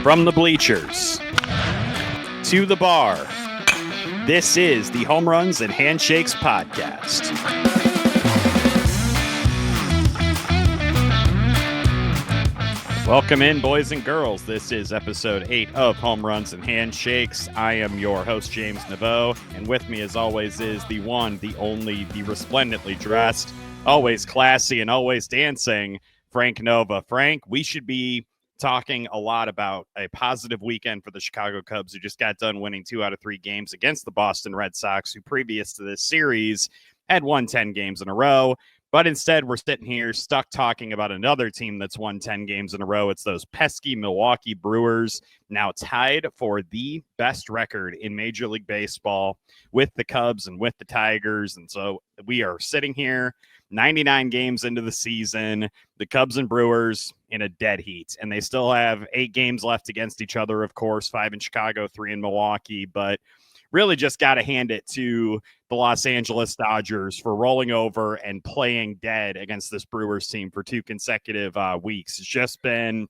From the bleachers to the bar, this is the Home Runs and Handshakes podcast. Welcome in, boys and girls. This is episode 8 of Home Runs and Handshakes. I am your host, James Neveau, and with me, as always, is the one, the only, the resplendently dressed, always classy, and always dancing, Frank Nova. Frank, we should be talking a lot about a positive weekend for the Chicago Cubs, who just got done winning 2 out of 3 games against the Boston Red Sox, who previous to this series had won 10 games in a row. But instead, we're sitting here stuck talking about another team that's won 10 games in a row. It's those pesky Milwaukee Brewers, now tied for the best record in Major League Baseball with the Cubs and with the Tigers. And so we are sitting here 99 games into the season, the Cubs and Brewers in a dead heat. And they still have 8 games left against each other, of course, 5 in Chicago, 3 in Milwaukee. But really just got to hand it to the Los Angeles Dodgers for rolling over and playing dead against this Brewers team for 2 consecutive weeks. It's just been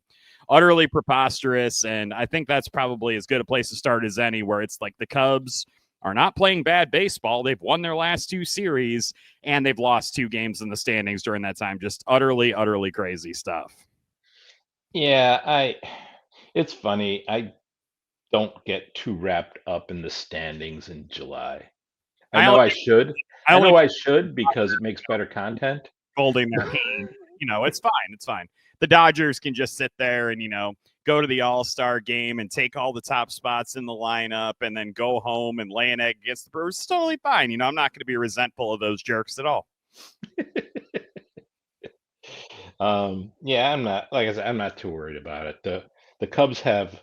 utterly preposterous, and I think that's probably as good a place to start as any, where it's like the Cubs are not playing bad baseball. They've won their last 2 series, and they've lost 2 games in the standings during that time. Just utterly, utterly crazy stuff. Yeah, it's funny. I don't get too wrapped up in the standings in July. I know I should because it makes better content. Holding their hand, it's fine. It's fine. The Dodgers can just sit there and, go to the All-Star game and take all the top spots in the lineup and then go home and lay an egg against the Brewers. It's totally fine. I'm not going to be resentful of those jerks at all. Yeah, I'm not, like I said, I'm not too worried about it. The Cubs have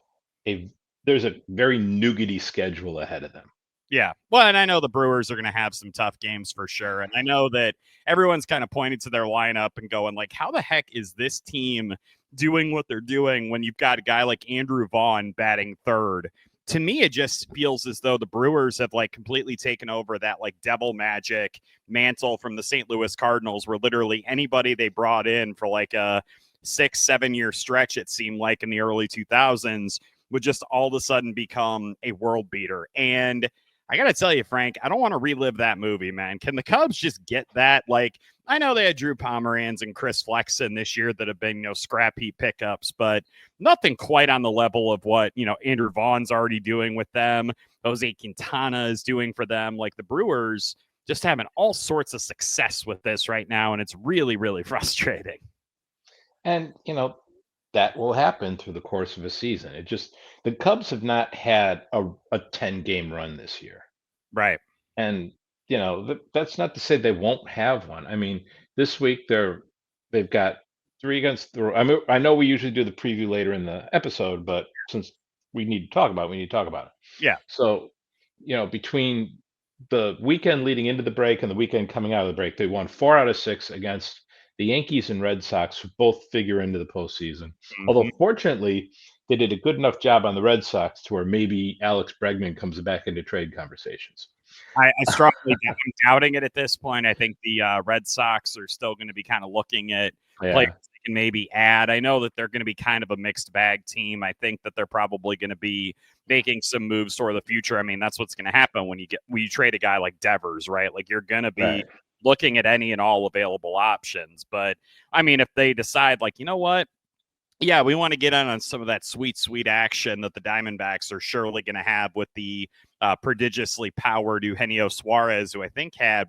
there's a very nougaty schedule ahead of them. Yeah. Well, and I know the Brewers are going to have some tough games for sure. And I know that everyone's kind of pointed to their lineup and going like, how the heck is this team doing what they're doing when you've got a guy like Andrew Vaughn batting third? To me, it just feels as though the Brewers have like completely taken over that like devil magic mantle from the St. Louis Cardinals, where literally anybody they brought in for like a 6-7 year stretch, it seemed like in the early 2000s, would just all of a sudden become a world beater. And I got to tell you, Frank, I don't want to relive that movie, man. Can the Cubs just get that? Like, I know they had Drew Pomeranz and Chris Flexen this year that have been, scrap heap pickups, but nothing quite on the level of what, Andrew Vaughn's already doing with them. Jose Quintana is doing for them. Like, the Brewers just having all sorts of success with this right now, and it's really, really frustrating. And, that will happen through the course of a season. The Cubs have not had a 10-game run this year. Right. And, that's not to say they won't have one. I mean, this week they've got 3 against the, I know we usually do the preview later in the episode, but since we need to talk about it. Yeah. So, between the weekend leading into the break and the weekend coming out of the break, they won 4 out of 6 against the Yankees and Red Sox, who both figure into the postseason. Mm-hmm. Although, fortunately, they did a good enough job on the Red Sox to where maybe Alex Bregman comes back into trade conversations. I strongly I'm doubting it at this point. I think the Red Sox are still going to be kind of looking at players they can maybe add. I know that they're going to be kind of a mixed bag team. I think that they're probably going to be making some moves toward the future. I mean, that's what's going to happen when you trade a guy like Devers, right? Like, you're going to be looking at any and all available options. But I mean, if they decide like, you know what? Yeah, we want to get on some of that sweet, sweet action that the Diamondbacks are surely going to have with the prodigiously powered Eugenio Suarez, who I think had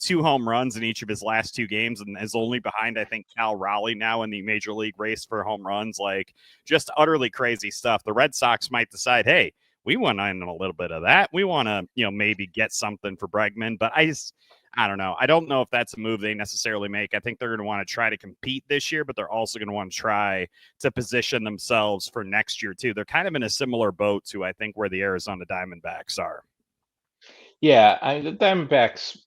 2 home runs in each of his last 2 games and is only behind, I think, Cal Raleigh now in the major league race for home runs. Like, just utterly crazy stuff. The Red Sox might decide, hey, we want in a little bit of that. We want to, maybe get something for Bregman, but I don't know. I don't know if that's a move they necessarily make. I think they're going to want to try to compete this year, but they're also going to want to try to position themselves for next year, too. They're kind of in a similar boat to, I think, where the Arizona Diamondbacks are. Yeah, the Diamondbacks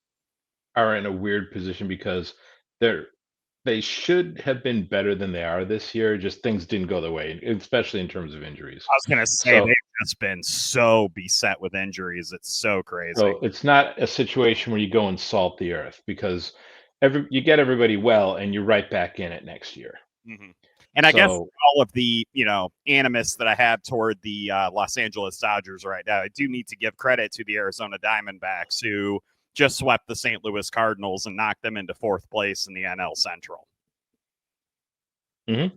are in a weird position because they should have been better than they are this year. Just things didn't go their way, especially in terms of injuries. I was going to say they've just been so beset with injuries. It's so crazy. So it's not a situation where you go and salt the earth, because you get everybody well and you're right back in it next year. Mm-hmm. And I guess all of the, animus that I have toward the Los Angeles Dodgers right now, I do need to give credit to the Arizona Diamondbacks, who just swept the St. Louis Cardinals and knocked them into fourth place in the NL Central. Mm-hmm.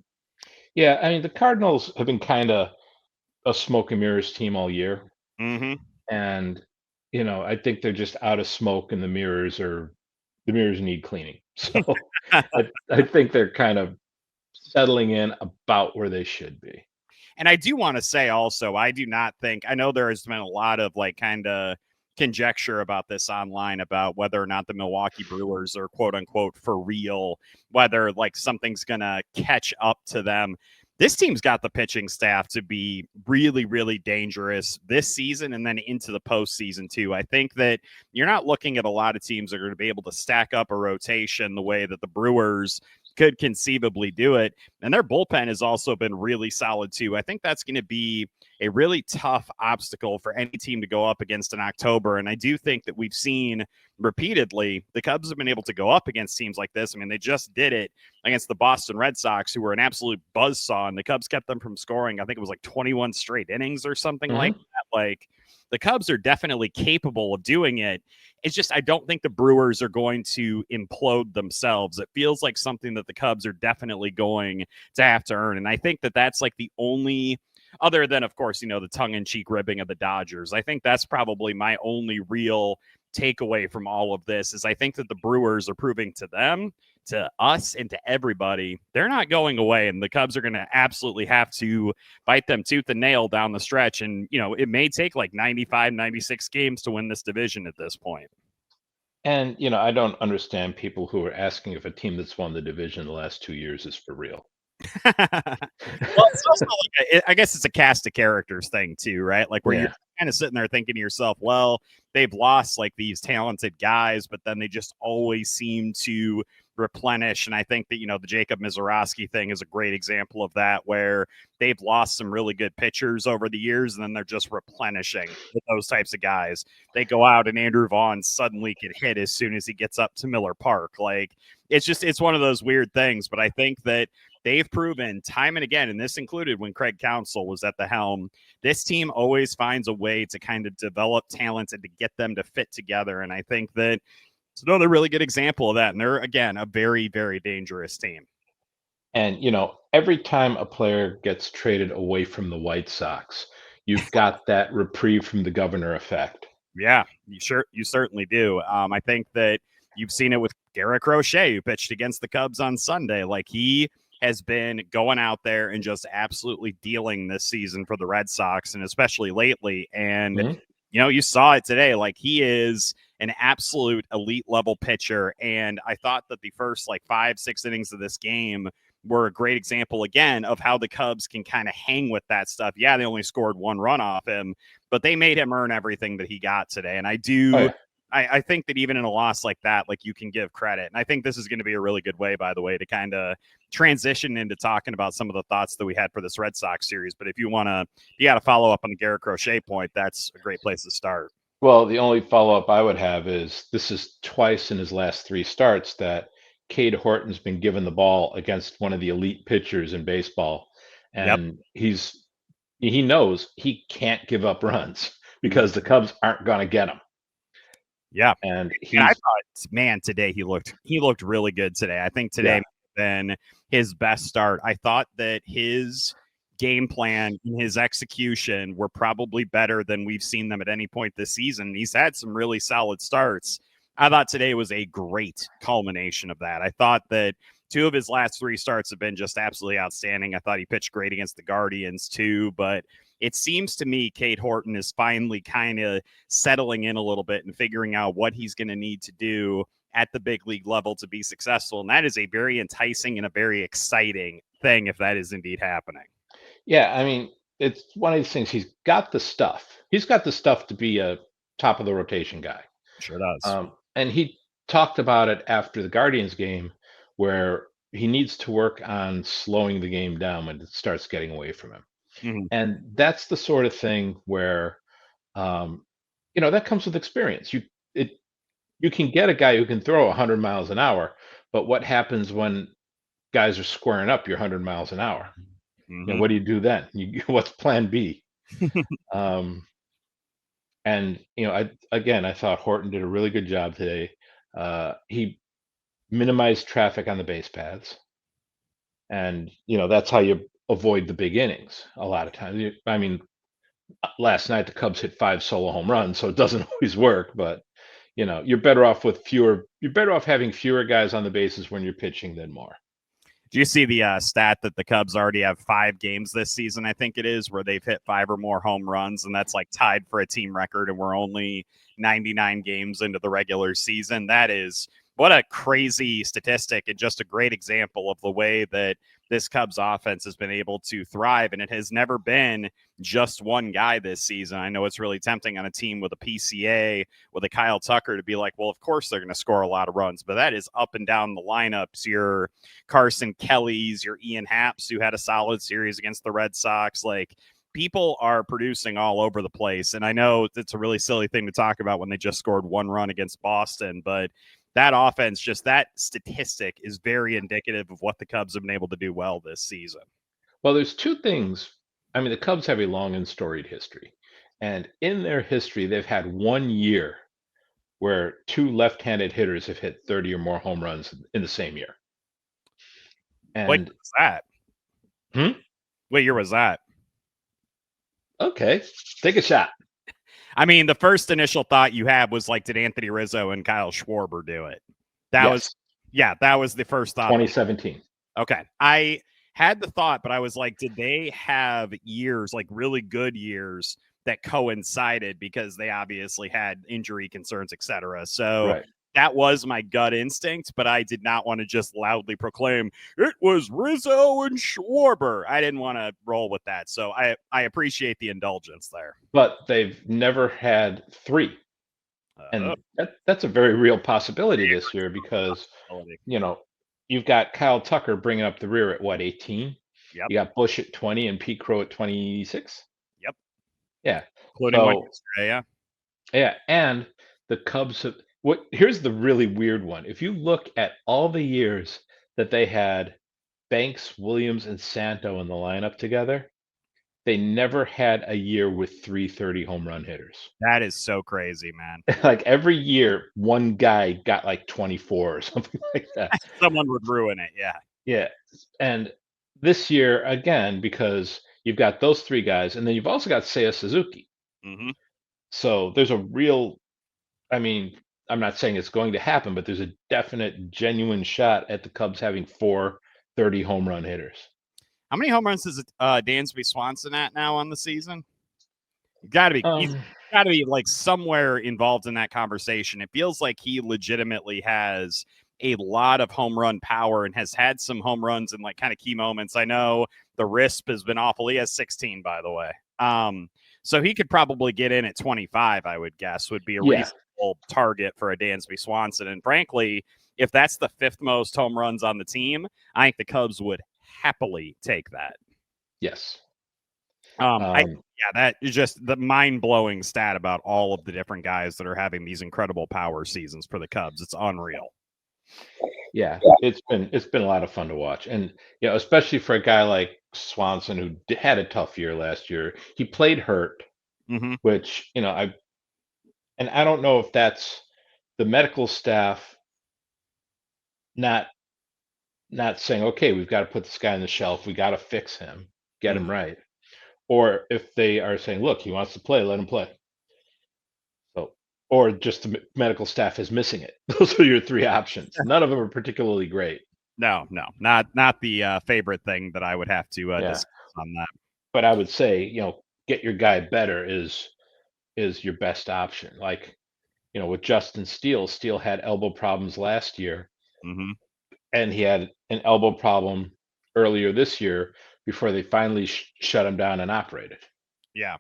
Yeah, I mean, the Cardinals have been kind of a smoke and mirrors team all year. Mm-hmm. And, I think they're just out of smoke and the mirrors need cleaning. So I think they're kind of settling in about where they should be. And I do want to say also, I do not think, I know there has been a lot of kind of conjecture about this online about whether or not the Milwaukee Brewers are quote unquote for real, whether something's going to catch up to them. This team's got the pitching staff to be really, really dangerous this season and then into the postseason too. I think that you're not looking at a lot of teams that are going to be able to stack up a rotation the way that the Brewers could conceivably do it. And their bullpen has also been really solid too. I think that's going to be a really tough obstacle for any team to go up against in October. And I do think that we've seen repeatedly the Cubs have been able to go up against teams like this. I mean, they just did it against the Boston Red Sox, who were an absolute buzzsaw, and the Cubs kept them from scoring. I think it was 21 straight innings or something like that. The Cubs are definitely capable of doing it. It's just, I don't think the Brewers are going to implode themselves. It feels like something that the Cubs are definitely going to have to earn. And I think that that's the only, other than, of course, the tongue-in-cheek ribbing of the Dodgers, I think that's probably my only real takeaway from all of this is I think that the Brewers are proving to them, to us, and to everybody, they're not going away, and the Cubs are going to absolutely have to bite them tooth and nail down the stretch. And, it may take 95, 96 games to win this division at this point. And, I don't understand people who are asking if a team that's won the division the last 2 years is for real. Well, it's also I guess it's a cast of characters thing too, right? Where you're kind of sitting there thinking to yourself, well, they've lost these talented guys, but then they just always seem to replenish. And I think that, the Jacob Mizorowski thing is a great example of that, where they've lost some really good pitchers over the years, and then they're just replenishing with those types of guys. They go out and Andrew Vaughn suddenly can hit as soon as he gets up to Miller Park. It's one of those weird things, but I think that they've proven time and again, and this included when Craig Counsell was at the helm, this team always finds a way to kind of develop talent and to get them to fit together. And I think that it's another really good example of that. And they're, again, a very, very dangerous team. And, every time a player gets traded away from the White Sox, you've got that reprieve from the governor effect. Yeah, you certainly do. I think that you've seen it with Garrett Crochet, who pitched against the Cubs on Sunday. He has been going out there and just absolutely dealing this season for the Red Sox, and especially lately. And, you saw it today. He is an absolute elite level pitcher. And I thought that the first 5-6 innings of this game were a great example again of how the Cubs can kind of hang with that stuff. Yeah, they only scored one run off him, but they made him earn everything that he got today. And I think that even in a loss like that, you can give credit. And I think this is going to be a really good way, by the way, to kind of transition into talking about some of the thoughts that we had for this Red Sox series. But if you got to follow up on the Garrett Crochet point, that's a great place to start. Well, the only follow-up I would have is this is twice in his last 3 starts that Cade Horton's been given the ball against one of the elite pitchers in baseball. And he knows he can't give up runs because the Cubs aren't going to get him. Yeah. And I thought, man, today he looked really good today. I think today been his best start. I thought that his game plan and his execution were probably better than we've seen them at any point this season. He's had some really solid starts. I thought today was a great culmination of that. I thought that 2 of his last 3 starts have been just absolutely outstanding. I thought he pitched great against the Guardians too, but it seems to me Cade Horton is finally kind of settling in a little bit and figuring out what he's going to need to do at the big league level to be successful. And that is a very enticing and a very exciting thing if that is indeed happening. Yeah, I mean, it's one of these things. He's got the stuff. He's got the stuff to be a top of the rotation guy. Sure does. And he talked about it after the Guardians game where he needs to work on slowing the game down when it starts getting away from him. Mm-hmm. And that's the sort of thing where, that comes with experience. You can get a guy who can throw 100 miles an hour, but what happens when guys are squaring up, you're 100 miles an hour. Mm-hmm. What do you do then? What's plan B? And I thought Horton did a really good job today. He minimized traffic on the base paths, and that's how you avoid the big innings. A lot of times, last night the Cubs hit 5 solo home runs, so it doesn't always work. But you're better off with fewer. You're better off having fewer guys on the bases when you're pitching than more. Do you see the stat that the Cubs already have 5 games this season, I think it is, where they've hit 5 or more home runs, and that's like tied for a team record, and we're only 99 games into the regular season? That is what a crazy statistic, and just a great example of the way that this Cubs offense has been able to thrive, and it has never been just one guy this season. I know it's really tempting on a team with a PCA, with a Kyle Tucker, to be like, well, of course they're going to score a lot of runs, but that is up and down the lineups. Your Carson Kelly's, your Ian Happ's, who had a solid series against the Red Sox. Like, people are producing all over the place, and I know it's a really silly thing to talk about when they just scored 1 run against Boston, but that offense, just that statistic, is very indicative of what the Cubs have been able to do well this season. Well, there's 2 things. The Cubs have a long and storied history. And in their history, they've had 1 year where 2 left-handed hitters have hit 30 or more home runs in the same year. And what was that? What year was that? Okay, take a shot. The first initial thought you had was like, did Anthony Rizzo and Kyle Schwarber do it? That was the first thought. 2017. Okay. I had the thought, but I was like, did they have years, like really good years, that coincided, because they obviously had injury concerns, etc. So right. That was my gut instinct, but I did not want to just loudly proclaim it was Rizzo and Schwarber. I didn't want to roll with that. So I appreciate the indulgence there. But they've never had 3. And that's a very real possibility this year, because, you've got Kyle Tucker bringing up the rear at what, 18? Yep. You got Bush at 20 and Pete Crow at 26? Yep. Yeah. Including one yesterday, yeah. Yeah, and the Cubs have here's the really weird one. If you look at all the years that they had Banks, Williams, and Santo in the lineup together, they never had a year with 330 home run hitters. That is so crazy, man. Like every year, one guy got like 24 or something like that. Someone would ruin it, yeah. Yeah, and this year, again, because you've got those 3 guys, and then you've also got Seiya Suzuki. Mm-hmm. So there's a real, I'm not saying it's going to happen, but there's a definite, genuine shot at the Cubs having 4 30 home run hitters. How many home runs is Dansby Swanson at now on the season? He's got to be like somewhere involved in that conversation. It feels like he legitimately has a lot of home run power and has had some home runs in like kind of key moments. I know the RISP has been awful. He has 16, by the way. So he could probably get in at 25, I would guess, would be a reasonable target for a Dansby Swanson. And frankly, if that's the 5th most home runs on the team, I think the Cubs would happily take that. Yes. That is just the mind-blowing stat about all of the different guys that are having these incredible power seasons for the Cubs. It's unreal. Yeah, it's been a lot of fun to watch, and especially for a guy like Swanson, who had a tough year last year. He played hurt, which I don't know if that's the medical staff not saying, okay, we've got to put this guy on the shelf, we got to fix him, get him right, or if they are saying, look, he wants to play, let him play. So, or just the medical staff is missing it. Those are your 3 options. None of them are particularly great. No, not the favorite thing that I would have to discuss on that. But I would say, get your guy better is your best option. Like, with Justin Steele had elbow problems last year, and he had an elbow problem earlier this year before they finally shut him down and operated. Yeah.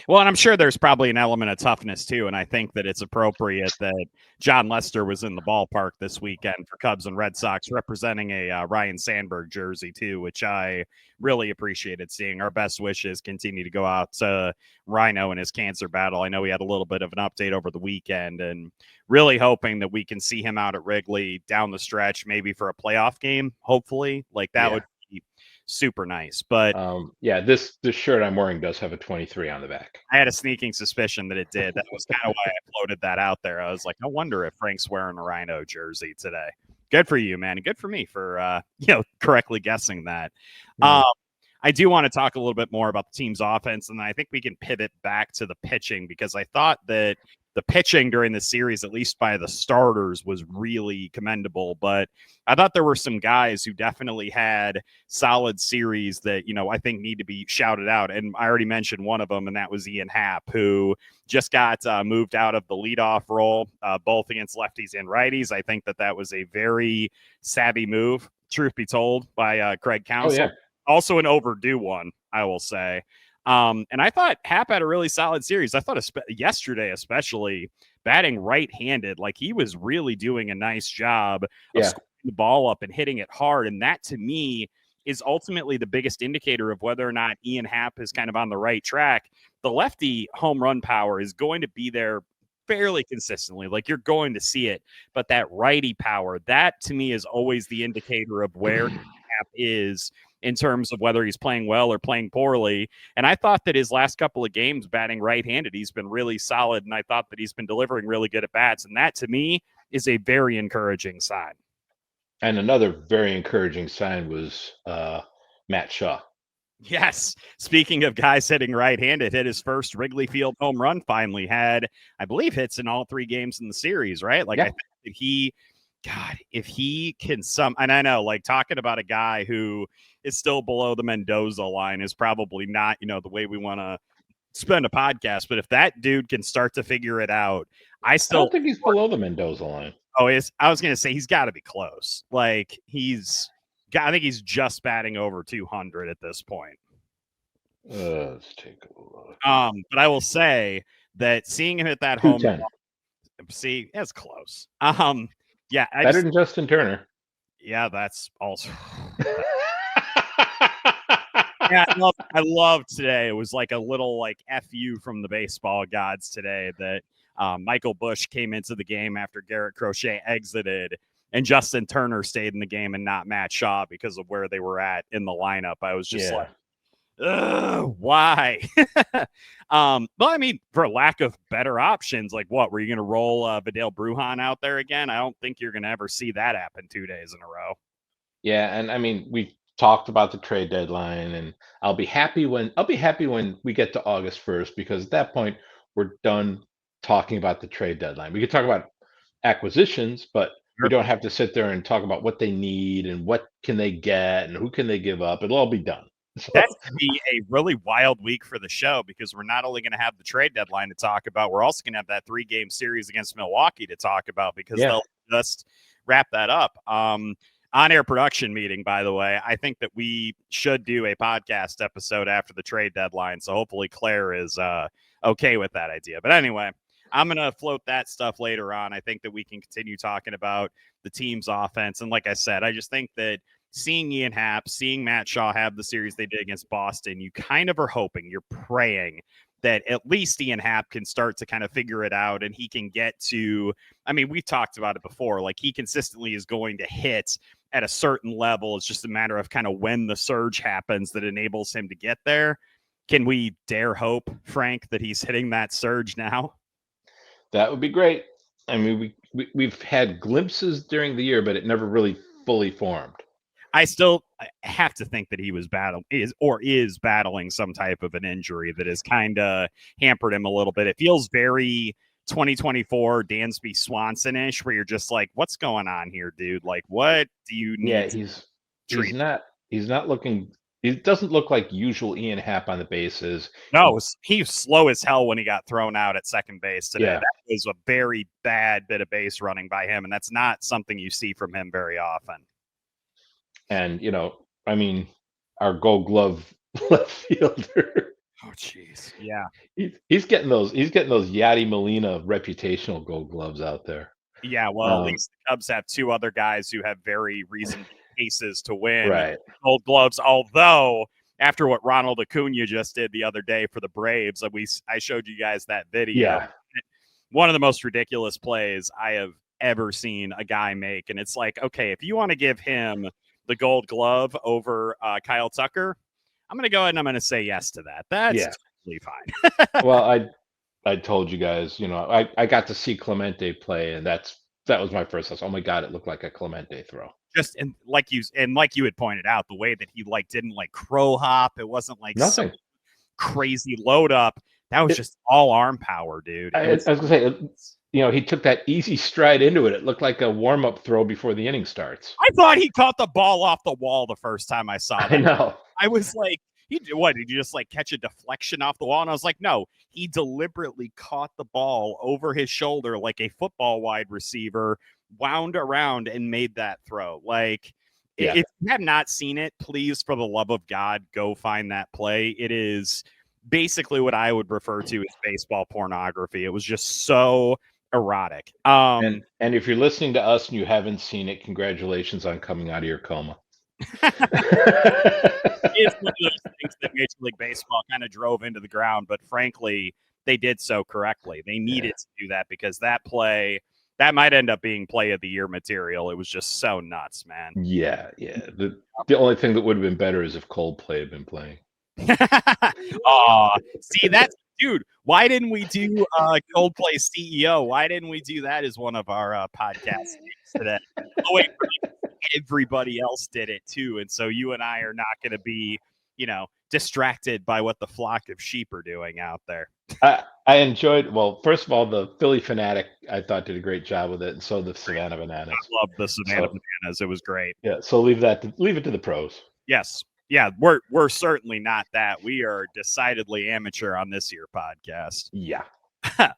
Well, and I'm sure there's probably an element of toughness too, and I think that it's appropriate that John Lester was in the ballpark this weekend for Cubs and Red Sox, representing a Ryan Sandberg jersey too, which I really appreciated seeing. Our best wishes continue to go out to Rhino in his cancer battle. I know he had a little bit of an update over the weekend, and really hoping that we can see him out at Wrigley down the stretch, maybe for a playoff game. Hopefully, like that would be super nice. But this shirt I'm wearing does have a 23 on the back. I had a sneaking suspicion that it did. That was kind of why I floated that out there. I was like, I wonder if Frank's wearing a Rhino jersey today. Good for you, man. And good for me for correctly guessing that. I do want to talk a little bit more about the team's offense, and I think we can pivot back to the pitching, because I thought that the pitching during the series, at least by the starters, was really commendable. But I thought there were some guys who definitely had solid series that, I think need to be shouted out. And I already mentioned one of them, and that was Ian Happ, who just got moved out of the leadoff role, both against lefties and righties. I think that was a very savvy move, truth be told, by Craig Counsell. Oh, yeah. Also an overdue one, I will say. And I thought Happ had a really solid series. I thought yesterday, especially batting right-handed, like he was really doing a nice job of scoring the ball up and hitting it hard. And that, to me, is ultimately the biggest indicator of whether or not Ian Happ is kind of on the right track. The lefty home run power is going to be there fairly consistently. Like, you're going to see it. But that righty power, that to me is always the indicator of where Happ is in terms of whether he's playing well or playing poorly. And I thought that his last couple of games batting right-handed, he's been really solid, and I thought that he's been delivering really good at bats. And that, to me, is a very encouraging sign. And another very encouraging sign was Matt Shaw. Yes. Speaking of guys hitting right-handed, hit his first Wrigley Field home run finally. Had, I believe, hits in all three games in the series, right? Like, I think that if he can and I know, like, talking about a guy who is still below the Mendoza line is probably not, the way we want to spend a podcast. But if that dude can start to figure it out, I don't think he's below the Mendoza line. Oh, I was going to say he's got to be close. Like, I think he's just batting over 200 at this point. Let's take a look. But I will say that seeing him hit that home run, see, that's close. Yeah, better than Justin Turner. Yeah, that's also. Yeah, I love today. It was like a little FU from the baseball gods today that Michael Busch came into the game after Garrett Crochet exited, and Justin Turner stayed in the game and not Matt Shaw because of where they were at in the lineup. I was just like, why? But I mean, for lack of better options, like what? Were you going to roll Vidal Brujan out there again? I don't think you're going to ever see that happen 2 days in a row. Yeah, and I mean, we talked about the trade deadline, and I'll be happy when we get to August 1st, because at that point we're done talking about the trade deadline. We could talk about acquisitions, but we don't have to sit there and talk about what they need and what can they get and who can they give up. It'll all be done. So. That's going to be a really wild week for the show, because we're not only going to have the trade deadline to talk about, we're also going to have that 3-game series against Milwaukee to talk about, because they'll just wrap that up. On-air production meeting, by the way. I think that we should do a podcast episode after the trade deadline, so hopefully Claire is okay with that idea. But anyway, I'm going to float that stuff later on. I think that we can continue talking about the team's offense. And like I said, I just think that seeing Ian Happ, seeing Matt Shaw have the series they did against Boston, you kind of are hoping, you're praying that at least Ian Happ can start to kind of figure it out, and he can get to, I mean, we've talked about it before, like he consistently is going to hit at a certain level. It's just a matter of kind of when the surge happens that enables him to get there. Can we dare hope, Frank, that he's hitting that surge now? That would be great. I mean, we've had glimpses during the year, but it never really fully formed. I have to think that he was is battling some type of an injury that has kind of hampered him a little bit. It feels very 2024 Dansby Swanson-ish, where you're just like, what's going on here, dude? Like, what do you need? Yeah, he's not looking. It doesn't look like usual Ian Happ on the bases. No, he was slow as hell when he got thrown out at second base today. Yeah. That was a very bad bit of base running by him, and that's not something you see from him very often. And, I mean, our Gold Glove left fielder. Oh, jeez. Yeah. He's getting those Yadi Molina reputational Gold Gloves out there. Yeah, well, at least the Cubs have two other guys who have very reasonable cases to win Right. Gold Gloves. Although, after what Ronald Acuna just did the other day for the Braves, I showed you guys that video. Yeah. One of the most ridiculous plays I have ever seen a guy make. And it's like, okay, if you want to give him the Gold Glove over Kyle Tucker, I'm going to go ahead and I'm going to say yes to that. That's totally fine. Well, I told you guys, I got to see Clemente play, and that was my first thought. Oh my God, it looked like a Clemente throw. Just and like you had pointed out, the way that he didn't crow hop. It wasn't like Nothing crazy load up. That was just all arm power, dude. I was gonna say, he took that easy stride into it. It looked like a warm up throw before the inning starts. I thought he caught the ball off the wall the first time I saw that. I know. I was like, did you just catch a deflection off the wall? And I was like, no, he deliberately caught the ball over his shoulder like a football wide receiver, wound around and made that throw. If you have not seen it, please, for the love of God, go find that play. It is basically what I would refer to as baseball pornography. It was just so erotic. And if you're listening to us and you haven't seen it, congratulations on coming out of your coma. It's one of those things that Major League Baseball kind of drove into the ground, but frankly, they did so correctly. They needed to do that because that play, that might end up being play of the year material. It was just so nuts, man. Yeah. The only thing that would have been better is if Coldplay had been playing. See, that's dude. Why didn't we do Coldplay CEO? Why didn't we do that as one of our podcasts today? Oh wait, everybody else did it too, and so you and I are not going to be, distracted by what the flock of sheep are doing out there. I enjoyed. Well, first of all, the Philly Fanatic I thought did a great job with it, and so the Savannah Bananas. I love the Savannah Bananas. It was great. Yeah, so leave it to the pros. Yes. Yeah, we're certainly not that. We are decidedly amateur on this year podcast. Yeah.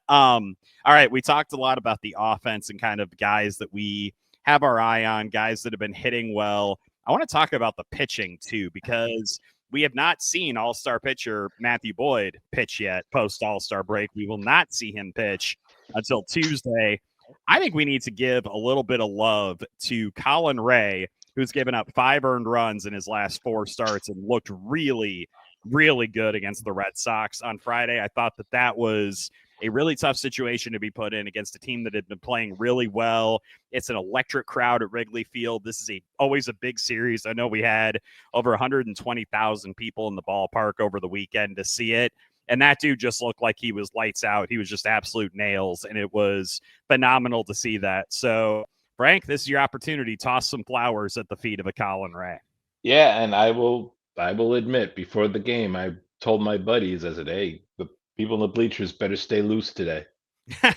All right. We talked a lot about the offense and kind of guys that we have our eye on, guys that have been hitting well. I want to talk about the pitching too, because we have not seen all-star pitcher Matthew Boyd pitch yet post all-star break. We will not see him pitch until Tuesday. I think we need to give a little bit of love to Colin Ray, who's given up 5 earned runs in his last 4 starts and looked really, really good against the Red Sox on Friday. I thought that was a really tough situation to be put in against a team that had been playing really well. It's an electric crowd at Wrigley Field. This is always a big series. I know we had over 120,000 people in the ballpark over the weekend to see it. And that dude just looked like he was lights out. He was just absolute nails, and it was phenomenal to see that. So, Frank, this is your opportunity. Toss some flowers at the feet of a Colin Ray. Yeah, and I will admit, before the game, I told my buddies, I said, hey, the people in the bleachers better stay loose today. Yeah,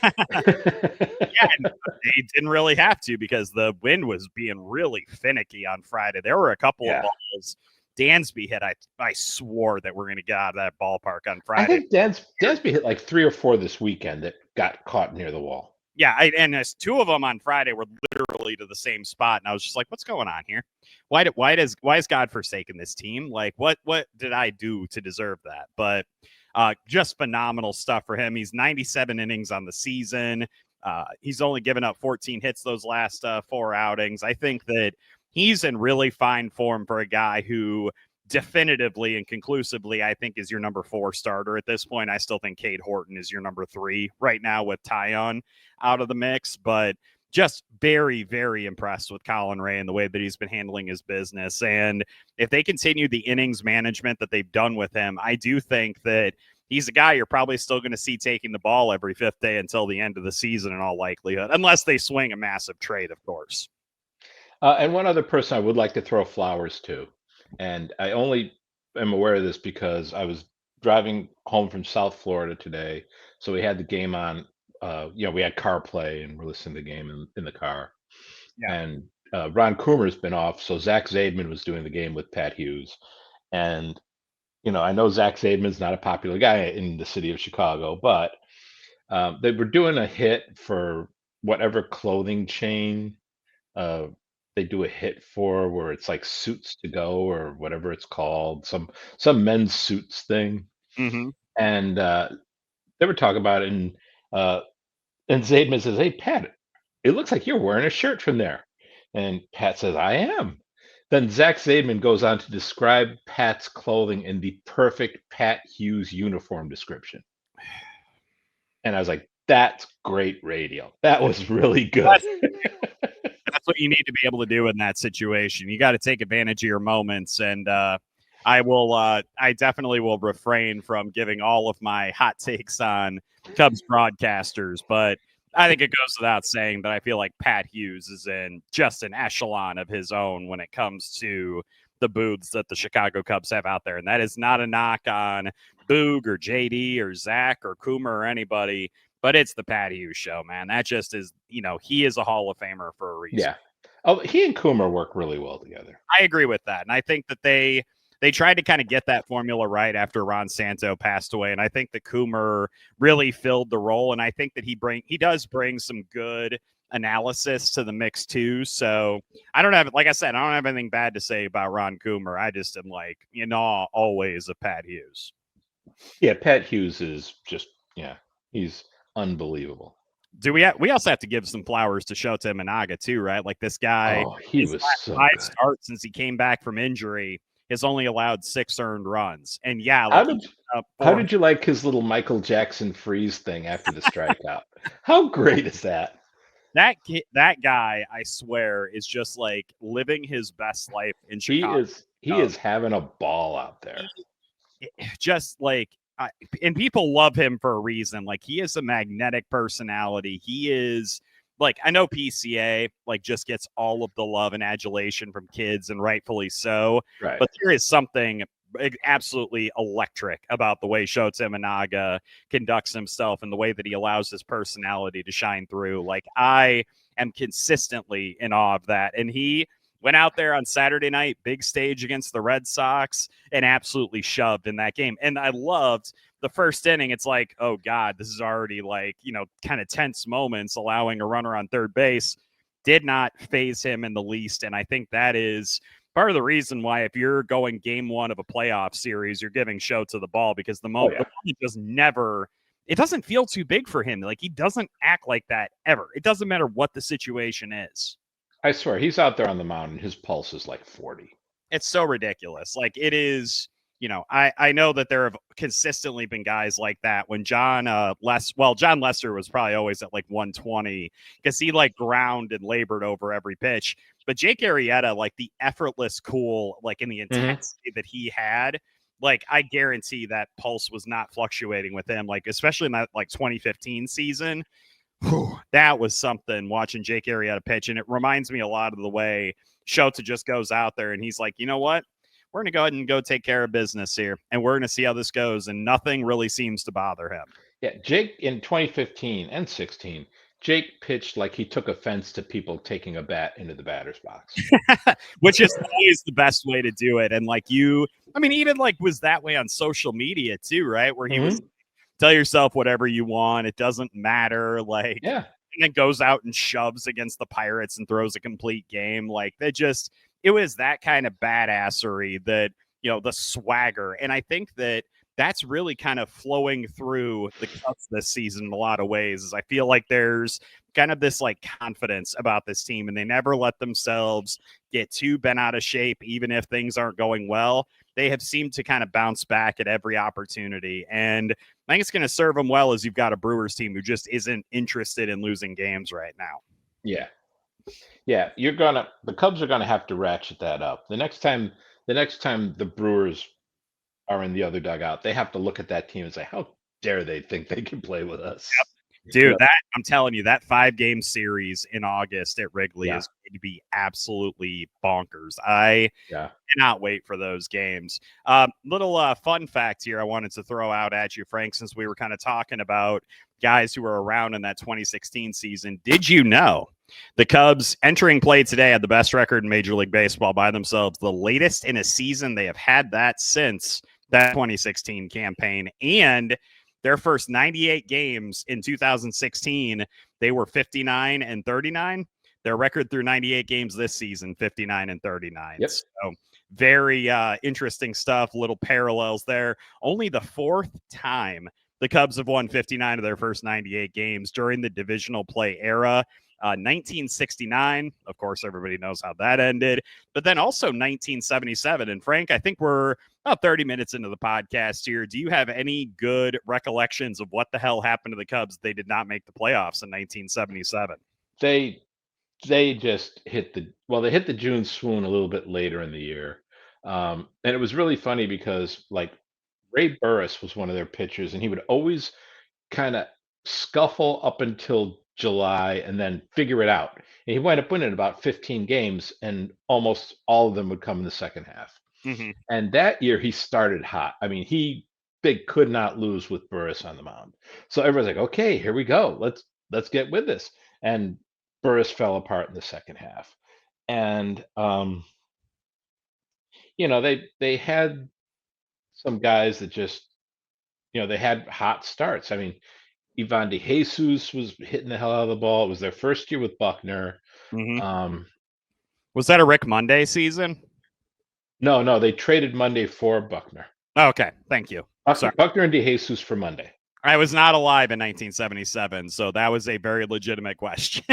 they didn't really have to because the wind was being really finicky on Friday. There were a couple of balls Dansby hit. I swore that we're going to get out of that ballpark on Friday. I think Dansby hit like 3 or 4 this weekend that got caught near the wall. Yeah, and 2 of them on Friday were literally to the same spot, and I was just like, "What's going on here? Why is God forsaken this team? Like, what did I do to deserve that?" But just phenomenal stuff for him. He's 97 innings on the season. He's only given up 14 hits those last 4 outings. I think that he's in really fine form for a guy who definitively and conclusively, I think, is your number 4 starter at this point. I still think Cade Horton is your number 3 right now with Tyon out of the mix, but just very, very impressed with Colin Ray and the way that he's been handling his business. And if they continue the innings management that they've done with him, I do think that he's a guy you're probably still going to see taking the ball every 5th day until the end of the season in all likelihood, unless they swing a massive trade, of course. And one other person I would like to throw flowers to, and I only am aware of this because I was driving home from South Florida today, so we had the game on. We had CarPlay, and we're listening to the game in the car. Yeah. And Ron Coomer's been off, so Zach Zaidman was doing the game with Pat Hughes. And, I know Zach Zaidman's not a popular guy in the city of Chicago, but they were doing a hit for whatever clothing chain they do a hit for, where it's like Suits to Go or whatever it's called, some men's suits thing. Mm-hmm. And they were talking about it, and Zaidman says, "Hey, Pat, it looks like you're wearing a shirt from there." And Pat says, "I am." Then Zach Zaidman goes on to describe Pat's clothing in the perfect Pat Hughes uniform description. And I was like, that's great radio. That was really good. That's what you need to be able to do in that situation. You got to take advantage of your moments. And I definitely will refrain from giving all of my hot takes on Cubs broadcasters, but I think it goes without saying that I feel like Pat Hughes is in just an echelon of his own when it comes to the booths that the Chicago Cubs have out there. And that is not a knock on Boog or JD or Zach or Coomer or anybody, but it's the Pat Hughes show, man. That just is, he is a Hall of Famer for a reason. Yeah. Oh, he and Coomer work really well together. I agree with that. And I think that they tried to kind of get that formula right after Ron Santo passed away. And I think that Coomer really filled the role. And I think that he does bring some good analysis to the mix too. So like I said, I don't have anything bad to say about Ron Coomer. I just am like, always a Pat Hughes. Yeah, Pat Hughes is just, he's unbelievable. We also have to give some flowers to Shota Imanaga too, right? Like this guy, he was so five good. starts since he came back from injury, has only allowed 6 earned runs. And how did you like his little Michael Jackson freeze thing after the strikeout? How great is that? That guy, I swear, is just like living his best life in Chicago. He is having a ball out there. Just like, and people love him for a reason. Like, he is a magnetic personality. He is like, I know PCA like just gets all of the love and adulation from kids, and rightfully so. Right. But there is something absolutely electric about the way Shota Imanaga conducts himself and the way that he allows his personality to shine through. Like, I am consistently in awe of that. And he went out there on Saturday night, big stage against the Red Sox, and absolutely shoved in that game. And I loved the first inning. It's like, oh God, this is already like, kind of tense moments, allowing a runner on third base did not phase him in the least. And I think that is part of the reason why, if you're going game 1 of a playoff series, you're giving Shota the ball, because the moment just never, it doesn't feel too big for him. Like, he doesn't act like that ever. It doesn't matter what the situation is. I swear, he's out there on the mound and his pulse is like 40. It's so ridiculous. Like, it is, I know that there have consistently been guys like that. When John Lester was probably always at like 120 because he like ground and labored over every pitch. But Jake Arrieta, like the effortless cool, like in the intensity that he had, like I guarantee that pulse was not fluctuating with him. Like, especially in that like 2015 season. That was something, watching Jake Arrieta pitch. And it reminds me a lot of the way Shota just goes out there and he's like, you know what? We're going to go ahead and go take care of business here, and we're going to see how this goes. And nothing really seems to bother him. Yeah, Jake in 2015 and 16, Jake pitched like he took offense to people taking a bat into the batter's box. Which is always the best way to do it. And like even like was that way on social media too, right? Where he was, tell yourself whatever you want. It doesn't matter. Like, yeah. And then goes out and shoves against the Pirates and throws a complete game. Like, it was that kind of badassery that, the swagger. And I think that that's really kind of flowing through the Cubs this season in a lot of ways. Is I feel like there's kind of this like confidence about this team, and they never let themselves get too bent out of shape, even if things aren't going well. They have seemed to kind of bounce back at every opportunity. And I think it's going to serve them well as you've got a Brewers team who just isn't interested in losing games right now. Yeah. Yeah. The Cubs are going to have to ratchet that up. The next time the Brewers are in the other dugout, they have to look at that team and say, how dare they think they can play with us? Yep. Dude, I'm telling you, that 5-game series in August at Wrigley is going to be absolutely bonkers. I cannot wait for those games. Little fun fact here I wanted to throw out at you, Frank, since we were kind of talking about guys who were around in that 2016 season. Did you know the Cubs entering play today had the best record in Major League Baseball by themselves, the latest in a season? They have had that since that 2016 campaign, and their first 98 games in 2016, they were 59-39. Their record through 98 games this season, 59-39. Yep. So very interesting stuff, little parallels there. Only the fourth time the Cubs have won 59 of their first 98 games during the divisional play era. 1969, of course, everybody knows how that ended, but then also 1977. And Frank, I think we're about 30 minutes into the podcast here. Do you have any good recollections of what the hell happened to the Cubs? They did not make the playoffs in 1977. They just hit the June swoon a little bit later in the year. And it was really funny because like Ray Burris was one of their pitchers, and he would always kind of scuffle up until July and then figure it out. And he wound up winning about 15 games, and almost all of them would come in the second half. Mm-hmm. And that year he started hot. I mean, they could not lose with Burris on the mound. So everyone's like, okay, here we go. Let's get with this. And Burris fell apart in the second half. And they had some guys that just, they had hot starts. I mean, Ivan De Jesus was hitting the hell out of the ball. It was their first year with Buckner. Mm-hmm. Was that a Rick Monday season? No, they traded Monday for Buckner. Okay, thank you. Buckner and De Jesus for Monday. I was not alive in 1977, so that was a very legitimate question.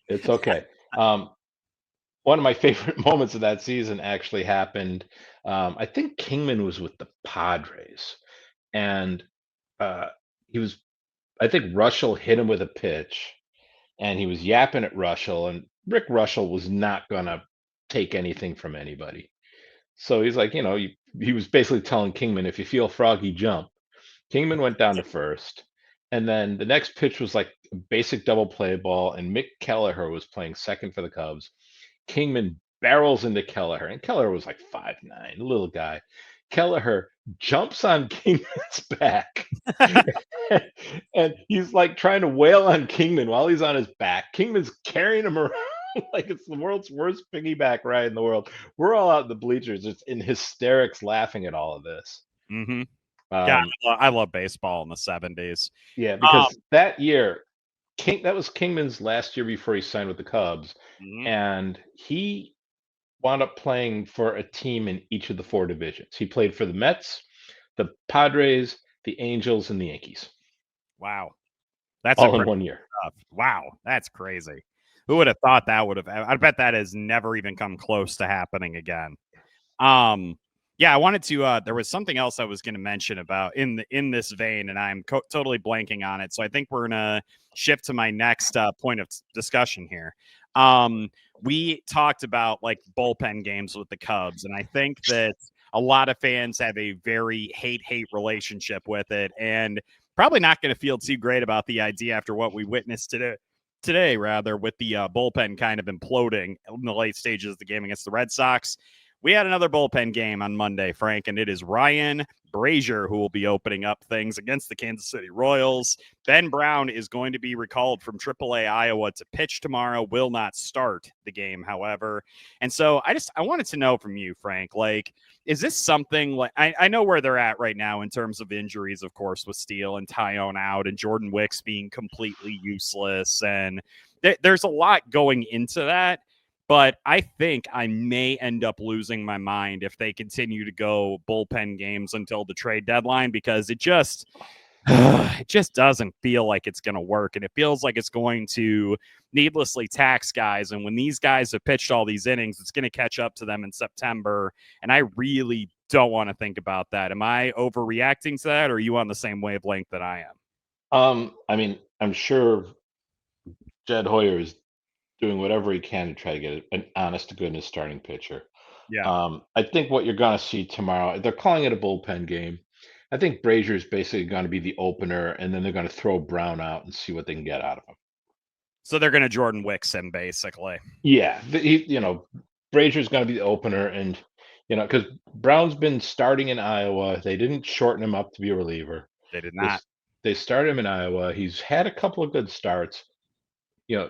It's okay. One of my favorite moments of that season actually happened. I think Kingman was with the Padres, and I think Russell hit him with a pitch, and he was yapping at Russell, and Rick Russell was not going to take anything from anybody. So he's like, he was basically telling Kingman, if you feel froggy, jump. Kingman went down to first, and then the next pitch was like a basic double play ball, and Mick Kelleher was playing second for the Cubs. Kingman barrels into Kelleher, and Kelleher was like 5'9", little guy. Kelleher jumps on Kingman's back, and he's like trying to wail on Kingman while he's on his back. Kingman's carrying him around like it's the world's worst piggyback ride in the world. We're all out in the bleachers, just in hysterics, laughing at all of this. Mm-hmm. God, I love baseball in the 70s. Yeah, because that year, that was Kingman's last year before he signed with the Cubs, and he wound up playing for a team in each of the four divisions. He played for the Mets, the Padres, the Angels, and the Yankees. Wow. That's all in 1 year. Stuff. Wow, that's crazy. Who would have thought that would have? I bet that has never even come close to happening again. Yeah, I wanted to. There was something else I was going to mention about in this vein, and I'm totally blanking on it. So I think we're gonna shift to my next point of discussion here. We talked about like bullpen games with the Cubs, and I think that a lot of fans have a very hate relationship with it, and probably not going to feel too great about the idea after what we witnessed today, rather, with the bullpen kind of imploding in the late stages of the game against the Red Sox. We had another bullpen game on Monday, Frank, and it is Ryan Brazier who will be opening up things against the Kansas City Royals. Ben Brown is going to be recalled from AAA Iowa to pitch tomorrow, will not start the game, however. And so I wanted to know from you, Frank, like, is this something like I know where they're at right now in terms of injuries, of course, with Steele and Tyone out and Jordan Wicks being completely useless. And there's a lot going into that. But I think I may end up losing my mind if they continue to go bullpen games until the trade deadline, because it just doesn't feel like it's going to work. And it feels like it's going to needlessly tax guys. And when these guys have pitched all these innings, it's going to catch up to them in September. And I really don't want to think about that. Am I overreacting to that, or are you on the same wavelength that I am? I mean, I'm sure Jed Hoyer is doing whatever he can to try to get an honest-to-goodness starting pitcher. Yeah. I think what you're going to see tomorrow, they're calling it a bullpen game. I think Brazier is basically going to be the opener, and then they're going to throw Brown out and see what they can get out of him. So they're going to Jordan Wicks him, basically. Yeah. Brazier's going to be the opener, and, because Brown's been starting in Iowa. They didn't shorten him up to be a reliever. They did not. They started him in Iowa. He's had a couple of good starts.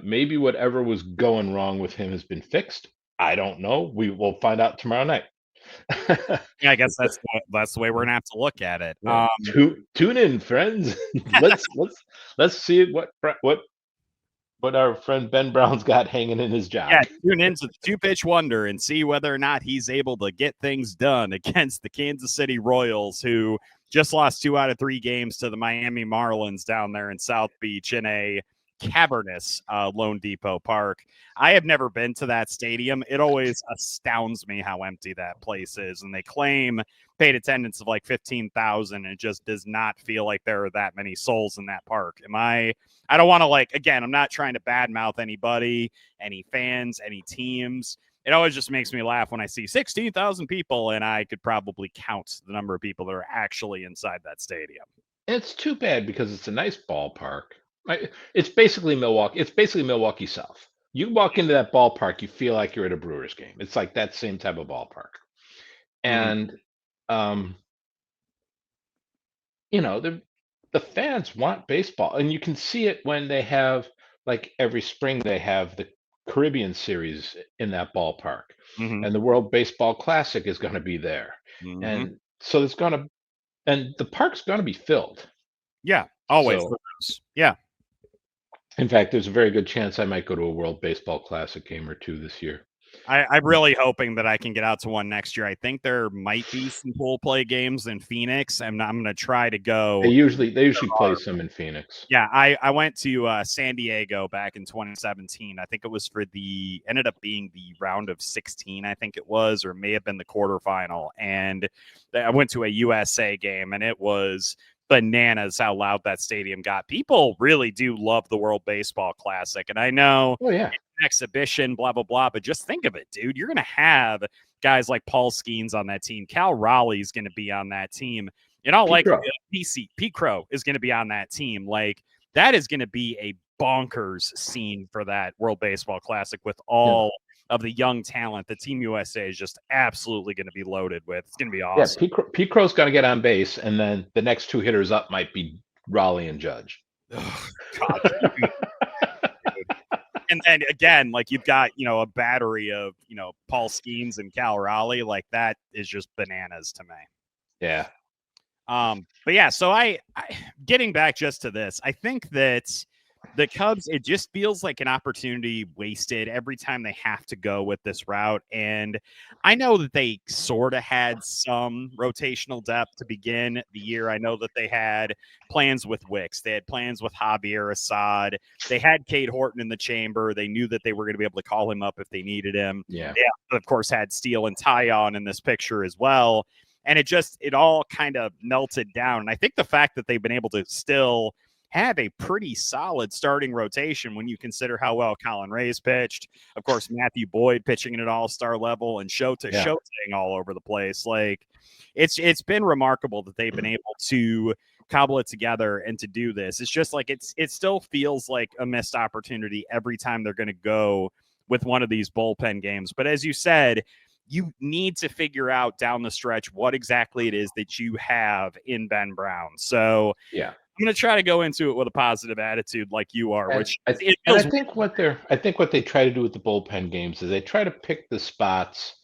Maybe whatever was going wrong with him has been fixed. I don't know. We will find out tomorrow night. Yeah, I guess that's the way we're gonna have to look at it. Yeah. Tune in, friends. let's see what what our friend Ben Brown's got hanging in his job. Yeah, tune into the two-pitch wonder and see whether or not he's able to get things done against the Kansas City Royals, who just lost 2 out of 3 games to the Miami Marlins down there in South Beach in a cavernous Lone Depot Park. I have never been to that stadium. It always astounds me how empty that place is. And they claim paid attendance of like 15,000. It just does not feel like there are that many souls in that park. I don't want to again, I'm not trying to badmouth anybody, any fans, any teams. It always just makes me laugh when I see 16,000 people, and I could probably count the number of people that are actually inside that stadium. It's too bad because it's a nice ballpark. It's basically Milwaukee. It's basically Milwaukee South. You walk into that ballpark, you feel like you're at a Brewers game. It's like that same type of ballpark. And, the fans want baseball. And you can see it when they have, like every spring, they have the Caribbean Series in that ballpark. And the World Baseball Classic is going to be there. And so and the park's going to be filled. Yeah, always. So, yeah. In fact, there's a very good chance I might go to a World Baseball Classic game or 2 this year. I'm really hoping that I can get out to one next year. I think there might be some pool play games in Phoenix, and I'm going to try to go. They usually play some in Phoenix. Yeah, I went to San Diego back in 2017. I think it was ended up being the round of 16, I think it was, or may have been the quarterfinal. And I went to a USA game, and it was bananas how loud that stadium got. People really do love the World Baseball Classic. And I know exhibition, blah, blah, blah, but just think of it, dude. You're going to have guys like Paul Skeens on that team. Cal Raleigh's going to be on that team. In all likelihood, Pete Crow is going to be on that team. Like, that is going to be a bonkers scene for that World Baseball Classic with all of the young talent that Team USA is just absolutely going to be loaded with. It's going to be awesome. Yeah, Pete Crow's going to get on base, and then the next 2 hitters up might be Raleigh and Judge. Oh, God. And then again, like, you've got, a battery of, Paul Skeens and Cal Raleigh. Like, that is just bananas to me. Yeah. But yeah, so I getting back just to this, I think that the Cubs, it just feels like an opportunity wasted every time they have to go with this route. And I know that they sort of had some rotational depth to begin the year. I know that they had plans with Wicks. They had plans with Javier Assad. They had Cade Horton in the chamber. They knew that they were going to be able to call him up if they needed him. Yeah. They, of course, had Steele and Tyon in this picture as well. And it all kind of melted down. And I think the fact that they've been able to still have a pretty solid starting rotation when you consider how well Colin Ray's pitched. Of course, Matthew Boyd pitching at an all-star level, and Shota all over the place. Like, it's been remarkable that they've been able to cobble it together and to do this. It's just like it still feels like a missed opportunity every time they're going to go with one of these bullpen games. But as you said, you need to figure out down the stretch what exactly it is that you have in Ben Brown. So I'm going to try to go into it with a positive attitude like you are, I think what they try to do with the bullpen games is they try to pick the spots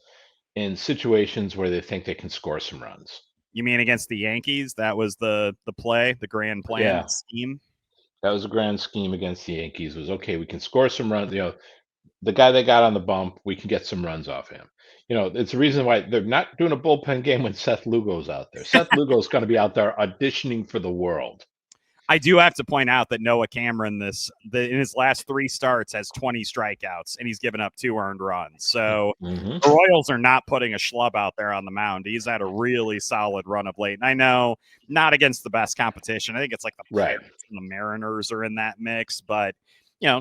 in situations where they think they can score some runs. You mean against the Yankees? That was the play, the grand plan scheme? That was a grand scheme against the Yankees. Was, okay, we can score some runs. The guy they got on the bump, we can get some runs off him. It's the reason why they're not doing a bullpen game when Seth Lugo's out there. Seth Lugo's going to be out there auditioning for the world. I do have to point out that Noah Cameron, in his last 3 starts, has 20 strikeouts, and he's given up 2 earned runs. So the Royals are not putting a schlub out there on the mound. He's had a really solid run of late. And I know not against the best competition. I think it's like the Pirates and the Mariners are in that mix, but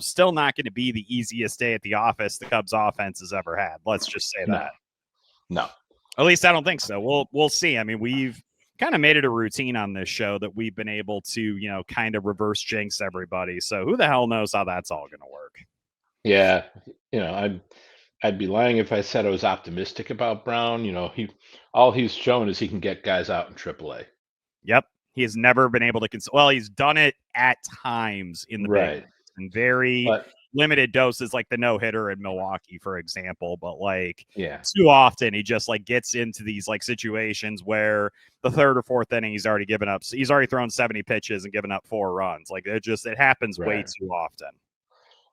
still not going to be the easiest day at the office the Cubs offense has ever had. Let's just say that. No. At least I don't think so. We'll see. I mean, we've kind of made it a routine on this show that we've been able to, kind of reverse jinx everybody. So who the hell knows how that's all going to work? Yeah. I'd be lying if I said I was optimistic about Brown. All he's shown is he can get guys out in AAA. Yep. He has never been able to he's done it at times in the big and very limited doses, like the no-hitter in Milwaukee, for example. But too often he just gets into these situations where the 3rd or 4th inning he's already thrown 70 pitches and given up 4 runs. It happens way too often.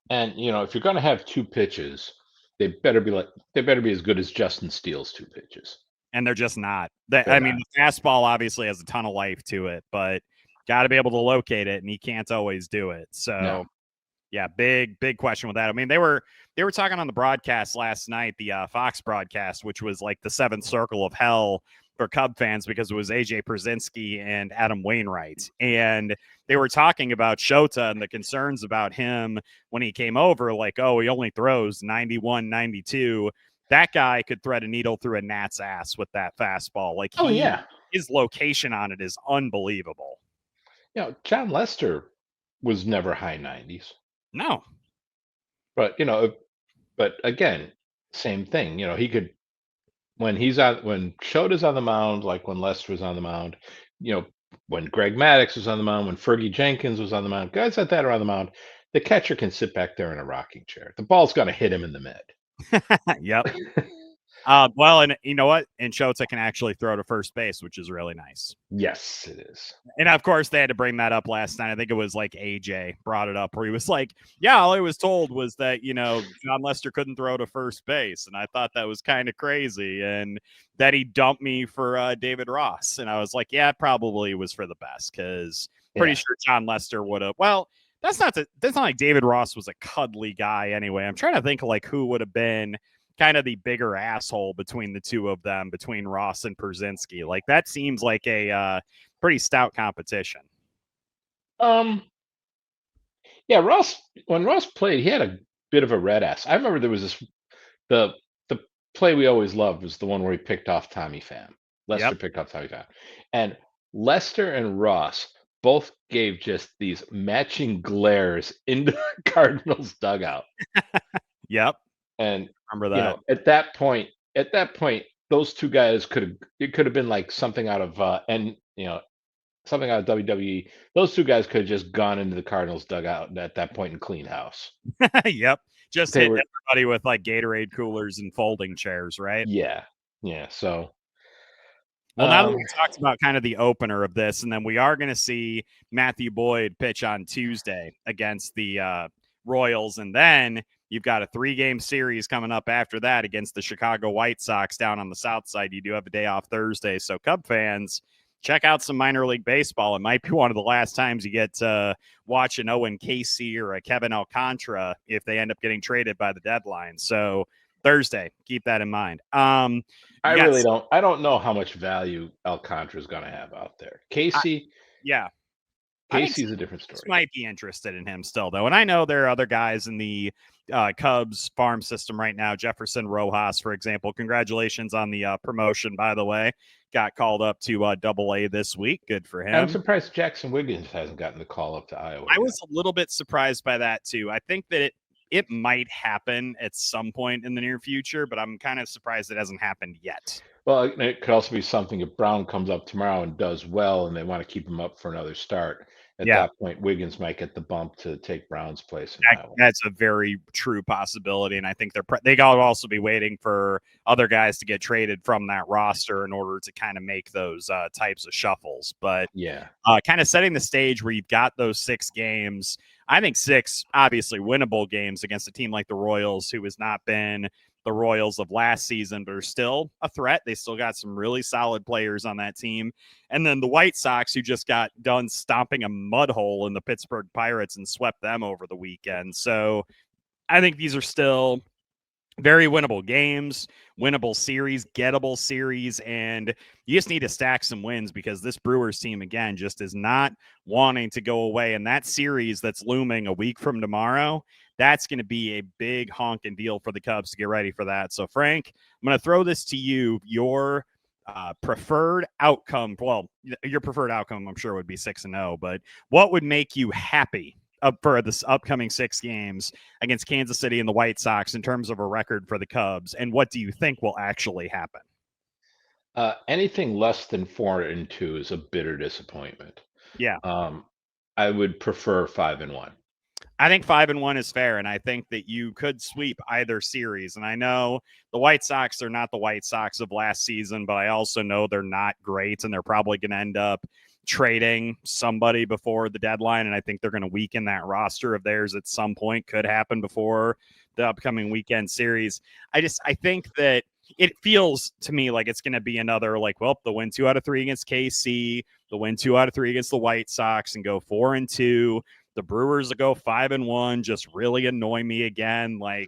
And if you're going to have two pitches, they better be as good as Justin Steele's two pitches. And they're just not. They're The fastball obviously has a ton of life to it, but got to be able to locate it, and he can't always do it. So, no. Yeah, big question with that. I mean, they were talking on the broadcast last night, the Fox broadcast, which was like the seventh circle of hell for Cub fans because it was AJ Pierzynski and Adam Wainwright, and they were talking about Shota and the concerns about him when he came over. Like, oh, he only throws 91, 92. That guy could thread a needle through a gnat's ass with that fastball. Like, his location on it is unbelievable. John Lester was never high 90s. No. But, but again, same thing. He could, when Shota's on the mound, like when Lester was on the mound, when Greg Maddux was on the mound, when Fergie Jenkins was on the mound, guys like that are on the mound, the catcher can sit back there in a rocking chair. The ball's going to hit him in the mid. Yep. Well, and you know what? And Shota can actually throw to first base, which is really nice. Yes, it is. And of course, they had to bring that up last night. I think it was like AJ brought it up where he was like, yeah, all I was told was that, John Lester couldn't throw to first base. And I thought that was kind of crazy. And that he dumped me for David Ross. And I was like, yeah, it probably was for the best because pretty sure John Lester would have. Well, that's not like David Ross was a cuddly guy anyway. I'm trying to think of like who would have been kind of the bigger asshole between the two of them, between Ross and Pierzynski. Like that seems like a pretty stout competition. Yeah, when Ross played, he had a bit of a red ass. I remember there was the play we always loved was the one where he picked off Tommy Pham. Lester picked off Tommy Pham. And Lester and Ross both gave just these matching glares into the Cardinals dugout. Yep. And remember that. At that point, those two guys could have been like something out of something out of WWE. Those two guys could have just gone into the Cardinals dugout at that point and cleaned house. Yep. Just hit everybody with like Gatorade coolers and folding chairs, right? Yeah. Yeah. So well, now that we talked about kind of the opener of this, and then we are going to see Matthew Boyd pitch on Tuesday against the Royals, and then you've got a 3-game series coming up after that against the Chicago White Sox down on the south side. You do have a day off Thursday. So Cub fans, check out some minor league baseball. It might be one of the last times you get to watch an Owen Casey or a Kevin Alcantara if they end up getting traded by the deadline. So Thursday, keep that in mind. I really don't. I don't know how much value Alcantara is going to have out there. Casey's a different story. Might be interested in him still, though. And I know there are other guys in the Cubs farm system right now. Jefferson Rojas, for example. Congratulations on the promotion, by the way. Got called up to Double-A this week. Good for him. I'm surprised Jackson Wiggins hasn't gotten the call up to Iowa. I was a little bit surprised by that, too. I think that it might happen at some point in the near future, but I'm kind of surprised it hasn't happened yet. Well, it could also be something if Brown comes up tomorrow and does well and they want to keep him up for another start. At that point, Wiggins might get the bump to take Brown's place. That's a very true possibility, and I think they got to also be waiting for other guys to get traded from that roster in order to kind of make those types of shuffles. But kind of setting the stage where you've got those 6 games. I think 6 obviously winnable games against a team like the Royals, who has not been the Royals of last season, but are still a threat. They still got some really solid players on that team. And then the White Sox, who just got done stomping a mud hole in the Pittsburgh Pirates and swept them over the weekend. So I think these are still very winnable games, winnable series, gettable series, and you just need to stack some wins because this Brewers team, again, just is not wanting to go away. And that series that's looming a week from tomorrow, that's going to be a big honking deal for the Cubs to get ready for that. So, Frank, I'm going to throw this to you. Your preferred outcome, well, your preferred outcome, I'm sure, would be 6-0, but what would make you happy for this upcoming 6 games against Kansas City and the White Sox in terms of a record for the Cubs? And what do you think will actually happen? Anything less than 4-2 is a bitter disappointment. Yeah. I would prefer 5-1. I think 5-1 is fair, and I think that you could sweep either series. And I know the White Sox are not the White Sox of last season, but I also know they're not great, and they're probably going to end up trading somebody before the deadline, and I think they're going to weaken that roster of theirs at some point. Could happen before the upcoming weekend series. I think that it feels to me like it's going to be another like, well, they'll win 2 out of 3 against KC, they'll win 2 out of 3 against the White Sox and go 4-2. The Brewers will go 5-1, just really annoy me again. Like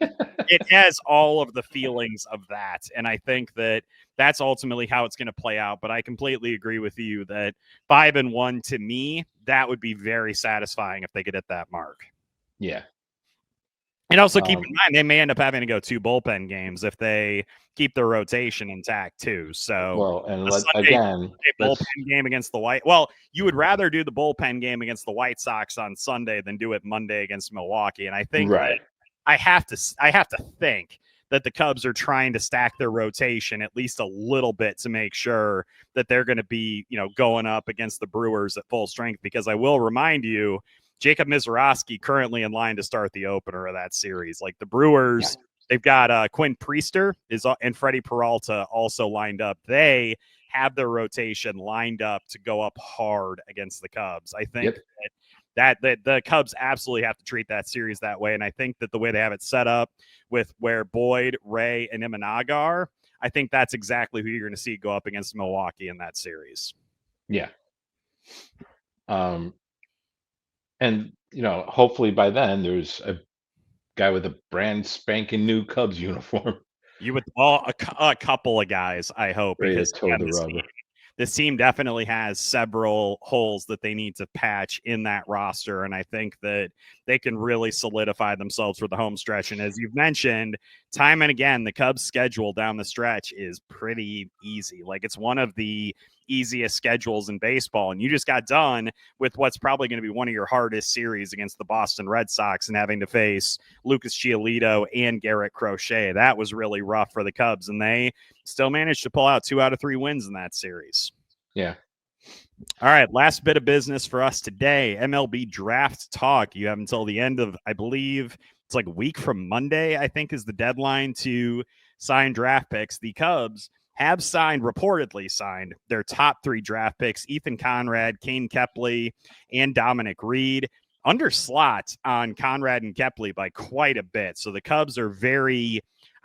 it has all of the feelings of that. And I think that that's ultimately how it's going to play out. But I completely agree with you that 5-1 to me, that would be very satisfying if they could hit that mark. Yeah. And also keep in mind, they may end up having to go 2 bullpen games if they keep their rotation intact too. So, well, and Sunday bullpen game against the White. Well, you would rather do the bullpen game against the White Sox on Sunday than do it Monday against Milwaukee. And I think that I have to think that the Cubs are trying to stack their rotation at least a little bit to make sure that they're going to be, going up against the Brewers at full strength. Because I will remind you, Jacob Misiorowski currently in line to start the opener of that series. Like the Brewers, they've got Quinn Priester and Freddie Peralta also lined up. They have their rotation lined up to go up hard against the Cubs. I think that the Cubs absolutely have to treat that series that way. And I think that the way they have it set up with where Boyd, Ray, and Imanaga are, I think that's exactly who you're going to see go up against Milwaukee in that series. Yeah. And, hopefully by then there's a guy with a brand spanking new Cubs uniform. You would, a couple of guys, I hope, because this team definitely has several holes that they need to patch in that roster. And I think that they can really solidify themselves for the home stretch. And as you've mentioned, time and again, the Cubs' schedule down the stretch is pretty easy. Like it's one of the easiest schedules in baseball. And you just got done with what's probably going to be one of your hardest series against the Boston Red Sox and having to face Lucas Giolito and Garrett Crochet. That was really rough for the Cubs, and they still managed to pull out 2 out of 3 wins in that series. Yeah. All right, last bit of business for us today, MLB Draft talk. You have until the end of, I believe, it's like a week from Monday, I think, is the deadline to sign draft picks. The Cubs have reportedly signed their top 3 draft picks, Ethan Conrad, Kane Kepley, and Dominic Reed, under slot on Conrad and Kepley by quite a bit. So the Cubs are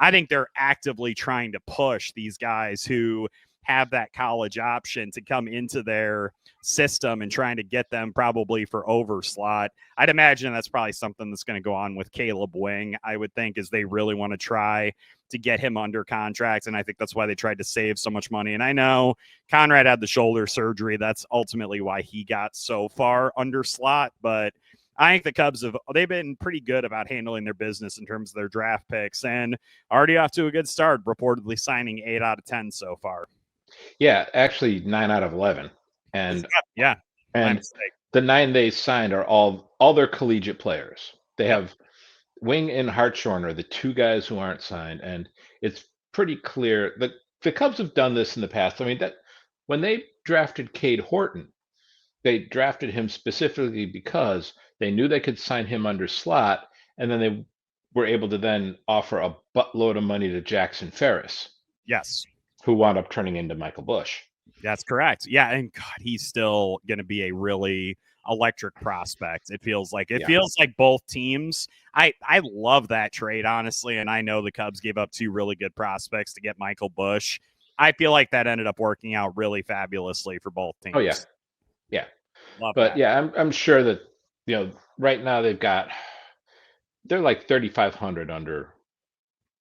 I think they're actively trying to push these guys who have that college option to come into their system and trying to get them probably for over slot. I'd imagine that's probably something that's going to go on with Caleb Wing, I would think, is they really want to try to get him under contract. And I think that's why they tried to save so much money. And I know Conrad had the shoulder surgery. That's ultimately why he got so far under slot. But I think the Cubs they've been pretty good about handling their business in terms of their draft picks and already off to a good start, reportedly signing 8 out of 10 so far. Yeah, actually 9 out of 11. And and the 9 they signed are all their collegiate players. They have Wing and Hartshorn are the 2 guys who aren't signed, and it's pretty clear that the Cubs have done this in the past. I mean, that when they drafted Cade Horton, they drafted him specifically because they knew they could sign him under slot, and then they were able to then offer a buttload of money to Jackson Ferris. Yes. Who wound up turning into Michael Busch. That's correct. Yeah, and God, he's still going to be a really electric prospect. It feels like both teams. I love that trade, honestly, and I know the Cubs gave up 2 really good prospects to get Michael Busch. I feel like that ended up working out really fabulously for both teams. Oh yeah. Love but that. Yeah, I'm sure that right now they're like 3,500 under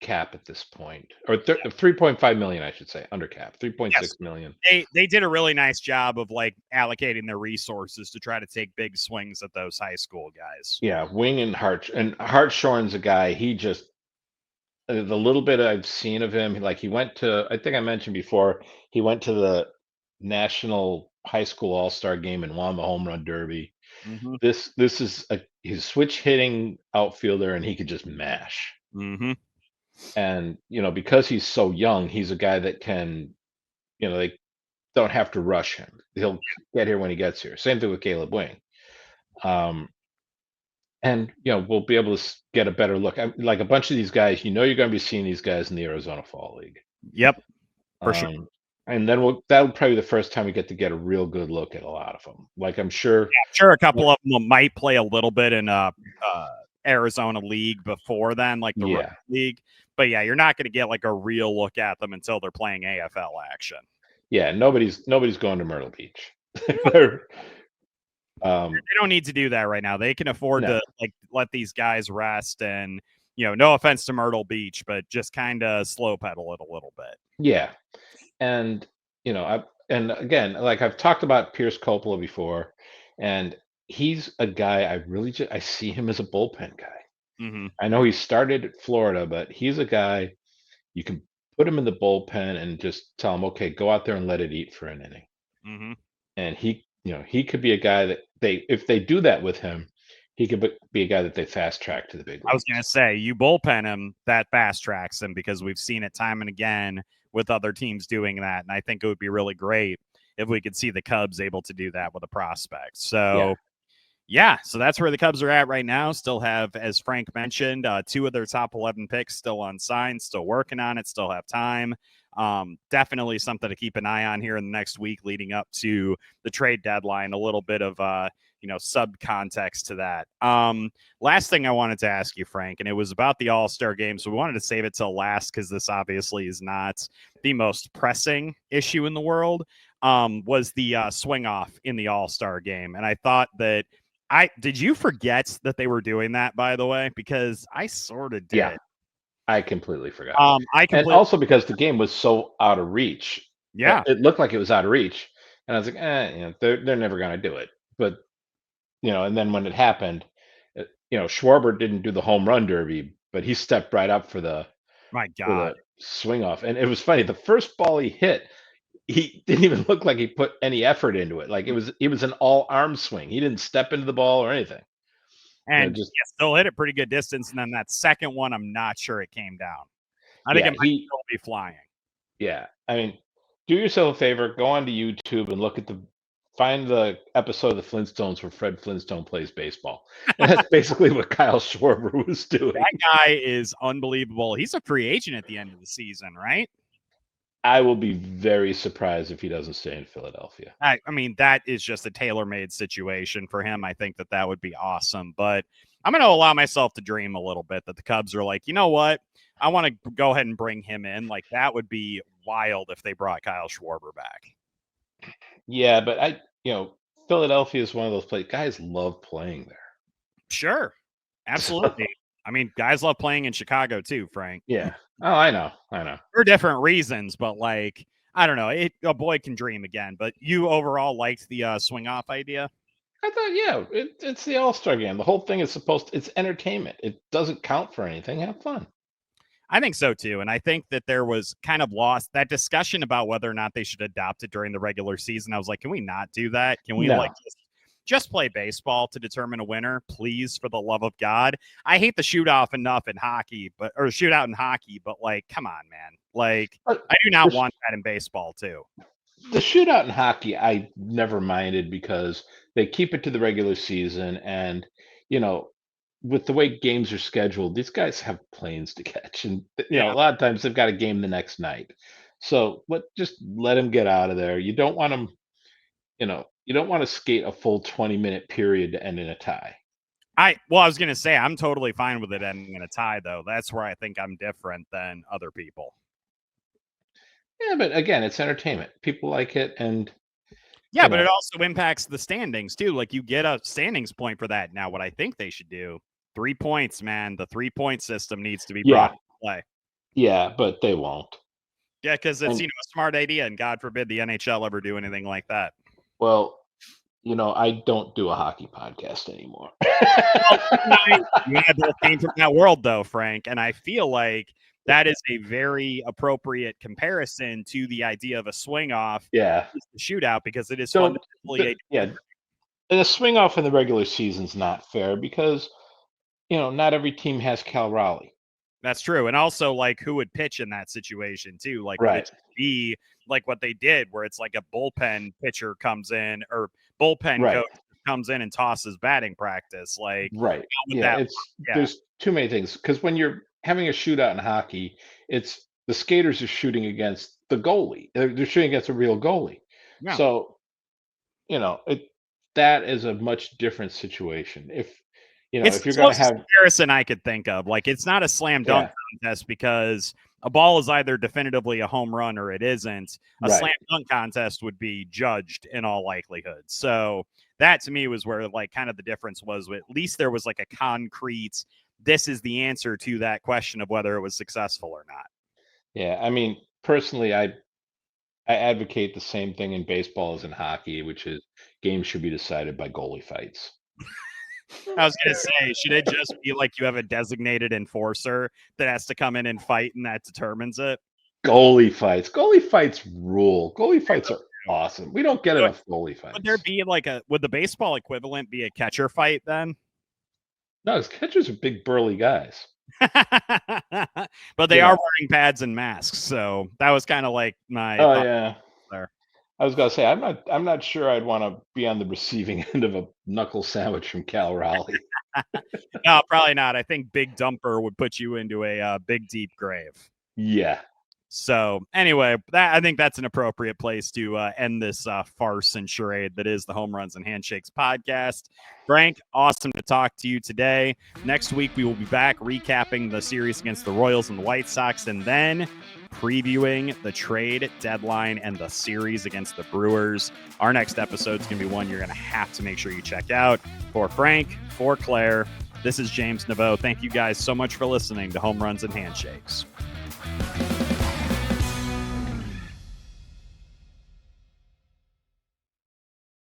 cap at this point, or 3.5 million, I should say, under cap, 3.6 million. They did a really nice job of like allocating their resources to try to take big swings at those high school guys. Yeah, Wing and Hartshorn's a guy. He just the little bit I've seen of him, like he went to, I think I mentioned before, he went to the National High School All-Star game and won the home run derby. Mm-hmm. This is he's switch hitting outfielder, and he could just mash. Mm-hmm. And because he's so young, he's a guy that can, they don't have to rush him. He'll get here when he gets here. Same thing with Caleb Wing. And we'll be able to get a better look. Like a bunch of these guys, you're going to be seeing these guys in the Arizona Fall League. Yep, for sure. And then that'll probably be the first time we get to get a real good look at a lot of them. Like I'm sure Sure, a couple of them might play a little bit in Arizona League before then, like the Rookie League. But yeah, you're not going to get like a real look at them until they're playing AFL action. Yeah, nobody's going to Myrtle Beach. They don't need to do that right now. They can afford to like let these guys rest, and no offense to Myrtle Beach, but just kind of slow pedal it a little bit. Yeah, and and again, like I've talked about Pierce Coppola before, and he's a guy I see him as a bullpen guy. Mm-hmm. I know he started at Florida, but he's a guy you can put him in the bullpen and just tell him, okay, go out there and let it eat for an inning. Mm-hmm. And he could be a guy that if they do that with him, he could be a guy that they fast track to the big leagues. I was going to say, you bullpen him, that fast tracks him, because we've seen it time and again with other teams doing that. And I think it would be really great if we could see the Cubs able to do that with a prospect. So, so that's where the Cubs are at right now. Still have, as Frank mentioned, 2 of their top 11 picks still unsigned, still working on it, still have time. Definitely something to keep an eye on here in the next week leading up to the trade deadline. A little bit of sub context to that. Last thing I wanted to ask you, Frank, and it was about the All-Star game. So we wanted to save it till last because this obviously is not the most pressing issue in the world. Was the swing off in the All-Star game. And I thought that did you forget that they were doing that, by the way? Because I sort of did. Yeah, I completely forgot. And also because the game was so out of reach. Yeah. It looked like it was out of reach. And I was like, they're never going to do it. But, and then when it happened, Schwarber didn't do the home run derby, but he stepped right up for the swing off. And it was funny. The first ball he hit, he didn't even look like he put any effort into it. Like it was an all arm swing. He didn't step into the ball or anything. And still hit it pretty good distance. And then that second one, I'm not sure it came down. I think it might still be flying. Yeah. I mean, do yourself a favor, go onto YouTube and find the episode of the Flintstones where Fred Flintstone plays baseball. And that's basically what Kyle Schwarber was doing. That guy is unbelievable. He's a free agent at the end of the season, right? I will be very surprised if he doesn't stay in Philadelphia. I mean, that is just a tailor-made situation for him. I think that would be awesome. But I'm going to allow myself to dream a little bit that the Cubs are like, you know what? I want to go ahead and bring him in. Like, that would be wild if they brought Kyle Schwarber back. Yeah, but Philadelphia is one of those places. Guys love playing there. Sure. Absolutely. I mean, guys love playing in Chicago too, Frank. Yeah. Oh, I know. For different reasons, but like, I don't know. A boy can dream again. But you overall liked the swing off idea? I thought, it's the All-Star game. The whole thing is it's entertainment. It doesn't count for anything. Have fun. I think so too. And I think that there was kind of lost that discussion about whether or not they should adopt it during the regular season. I was like, can we not do that? Can we just play baseball to determine a winner, please, for the love of God? I hate the shootout enough in hockey, but like, come on, man. Like, I do not want that in baseball too. The shootout in hockey, I never minded because they keep it to the regular season. And, with the way games are scheduled, these guys have planes to catch. And, a lot of times they've got a game the next night. So just let them get out of there. You don't want them, you don't want to skate a full 20-minute period to end in a tie. I was going to say, I'm totally fine with it ending in a tie, though. That's where I think I'm different than other people. Yeah, but again, it's entertainment. People like it. And but it also impacts the standings, too. Like, you get a standings point for that. Now, what I think they should do, 3 points, man. The 3-point system needs to be brought into play. Yeah, but they won't. Yeah, because it's, a smart idea, and God forbid the NHL ever do anything like that. Well, I don't do a hockey podcast anymore. You both came from that world, though, Frank, and I feel like that is a very appropriate comparison to the idea of a swing off. Yeah, the shootout, because it is fundamentally and a swing off in the regular season is not fair because not every team has Cal Raleigh. That's true. And also, like, who would pitch in that situation, too? Like, right. Would it be like what they did, where it's like a bullpen pitcher comes in, or bullpen coach comes in and tosses batting practice? Like, there's too many things. Because when you're having a shootout in hockey, it's The skaters are shooting against the goalie. They're shooting against a real goalie. Yeah. So, that is a much different situation. It's If the you're going to closest have, comparison I could think of. Like, it's not a slam dunk contest because a ball is either definitively a home run or it isn't. A slam dunk contest would be judged in all likelihood. So that to me was where like kind of the difference was. At least there was like a concrete, this is the answer to that question of whether it was successful or not. Yeah, I mean, personally, I advocate the same thing in baseball as in hockey, which is games should be decided by goalie fights. I was going to say, should it just be like you have a designated enforcer that has to come in and fight and that determines it? Goalie fights rule. Goalie fights are awesome. We don't get enough goalie fights. Would there be like would the baseball equivalent be a catcher fight then? No, because catchers are big burly guys. But they are wearing pads and masks, so that was kind of like my there. I was gonna say I'm not sure I'd want to be on the receiving end of a knuckle sandwich from Cal Raleigh. No, probably not. I think Big Dumper would put you into a big deep grave. Yeah. So anyway, I think that's an appropriate place to end this farce and charade that is the Home Runs and Handshakes podcast. Frank, awesome to talk to you today. Next week, we will be back recapping the series against the Royals and the White Sox, and then previewing the trade deadline and the series against the Brewers. Our next episode is going to be one you're going to have to make sure you check out. For Frank, for Claire, this is James Neveau. Thank you guys so much for listening to Home Runs and Handshakes.